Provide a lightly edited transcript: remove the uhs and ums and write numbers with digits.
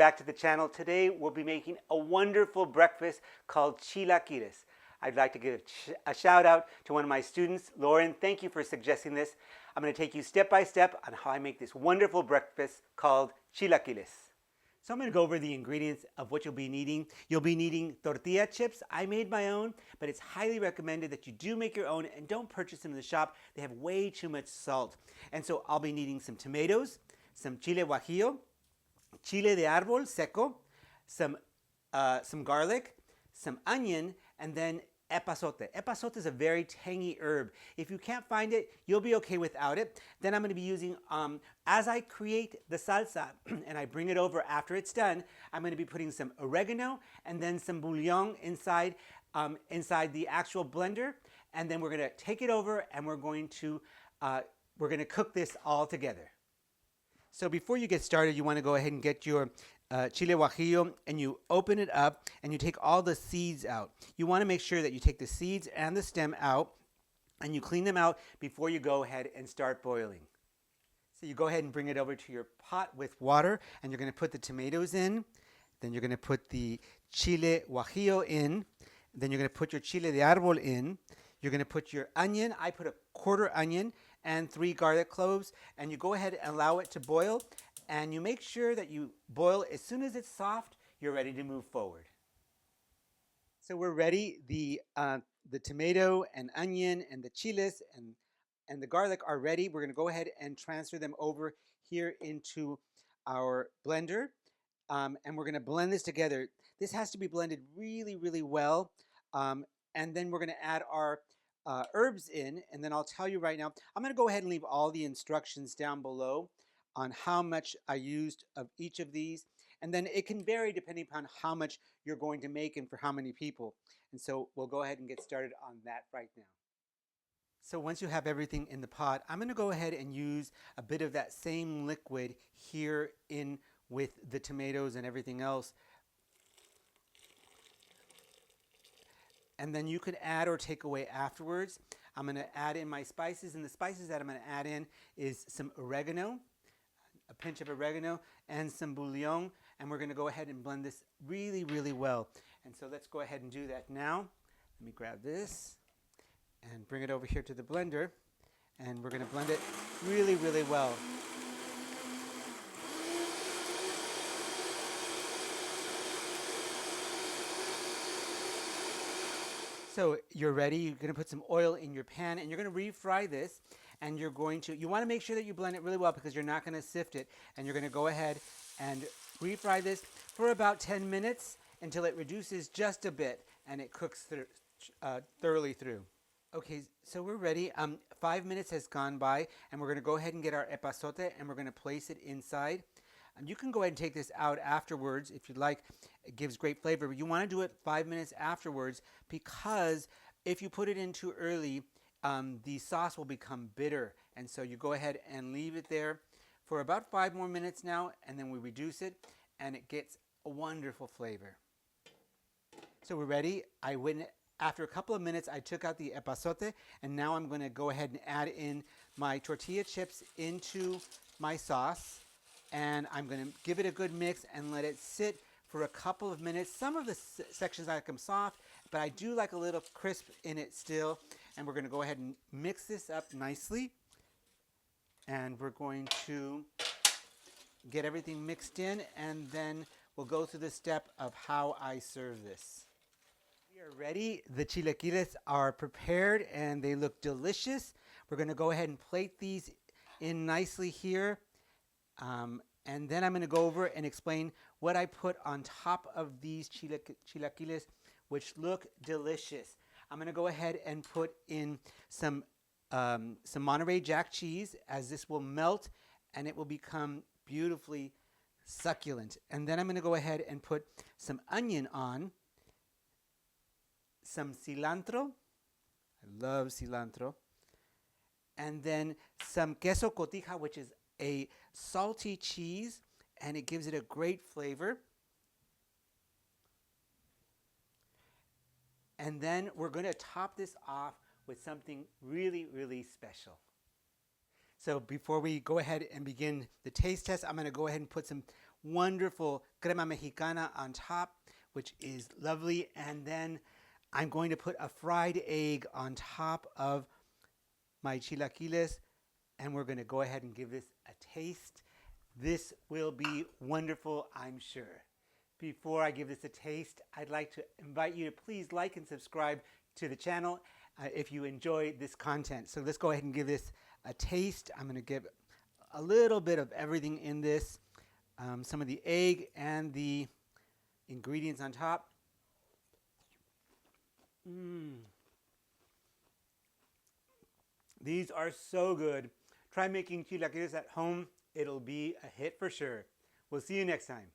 back to the channel. Today we'll be making a wonderful breakfast called Chilaquiles. I'd like to give a shout out to one of my students, Lauren. Thank you for suggesting this. I'm going to take you step by step on how I make this wonderful breakfast called Chilaquiles. So I'm going to go over the ingredients of what you'll be needing. You'll be needing tortilla chips. I made my own, but it's highly recommended that you do make your own and don't purchase them in the shop. They have way too much salt. And so I'll be needing some tomatoes, some chile guajillo, chile de árbol seco, some garlic, some onion, and then epazote. Epazote is a very tangy herb. If you can't find it, you'll be okay without it. Then I'm going to be using, as I create the salsa and I bring it over after it's done, I'm going to be putting some oregano and then some bouillon inside the actual blender. And then we're going to take it over and we're going to cook this all together. So before you get started, you want to go ahead and get your chile guajillo and you open it up and you take all the seeds out. You want to make sure that you take the seeds and the stem out and you clean them out before you go ahead and start boiling. So you go ahead and bring it over to your pot with water and you're going to put the tomatoes in. Then you're going to put the chile guajillo in. Then you're going to put your chile de árbol in. You're going to put your onion. I put a quarter onion and 3 garlic cloves, and you go ahead and allow it to boil, and you make sure that you boil. As soon as it's soft, you're ready to move forward. So we're ready. The tomato and onion and the chiles and the garlic are ready. We're going to go ahead and transfer them over here into our blender, and we're going to blend this together. This has to be blended really, really well, and then we're going to add our herbs in, and then I'll tell you right now. I'm going to go ahead and leave all the instructions down below on how much I used of each of these, and then it can vary depending upon how much you're going to make and for how many people. And so we'll go ahead and get started on that right now. So once you have everything in the pot, I'm going to go ahead and use a bit of that same liquid here in with the tomatoes and everything else. And then you could add or take away afterwards. I'm going to add in my spices, and the spices that I'm going to add in is some oregano, a pinch of oregano, and some bouillon, and we're going to go ahead and blend this really, really well. And so let's go ahead and do that now. Let me grab this and bring it over here to the blender, and we're going to blend it really, really well. So you're ready. You're going to put some oil in your pan and you're going to refry this, and you want to make sure that you blend it really well because you're not going to sift it, and you're going to go ahead and refry this for about 10 minutes until it reduces just a bit and it cooks thoroughly through. Okay, so we're ready. 5 minutes has gone by, and we're going to go ahead and get our epazote and we're going to place it inside. You can go ahead and take this out afterwards if you'd like. It gives great flavor, but you want to do it 5 minutes afterwards because if you put it in too early, the sauce will become bitter. And so you go ahead and leave it there for about 5 more minutes now, and then we reduce it, and it gets a wonderful flavor. So we're ready. After a couple of minutes, I took out the epazote, and now I'm going to go ahead and add in my tortilla chips into my sauce. And I'm going to give it a good mix and let it sit for a couple of minutes. Some of the sections I like them soft, but I do like a little crisp in it still. And we're going to go ahead and mix this up nicely. And we're going to get everything mixed in, and then we'll go through the step of how I serve this. We are ready. The chilaquiles are prepared and they look delicious. We're going to go ahead and plate these in nicely here. And then I'm going to go over and explain what I put on top of these chilaquiles, which look delicious. I'm going to go ahead and put in some Monterey Jack cheese, as this will melt and it will become beautifully succulent. And then I'm going to go ahead and put some onion on, some cilantro. I love cilantro. And then some queso cotija, which is a salty cheese, and it gives it a great flavor. And then we're going to top this off with something really, really special. So before we go ahead and begin the taste test, I'm going to go ahead and put some wonderful crema mexicana on top, which is lovely. And then I'm going to put a fried egg on top of my chilaquiles, and we're going to go ahead and give this a taste. This will be wonderful, I'm sure. Before I give this a taste, I'd like to invite you to please like and subscribe to the channel if you enjoy this content. So let's go ahead and give this a taste. I'm going to give a little bit of everything in this, some of the egg and the ingredients on top. These are so good. Try making chilaquiles at home. It'll be a hit for sure. We'll see you next time.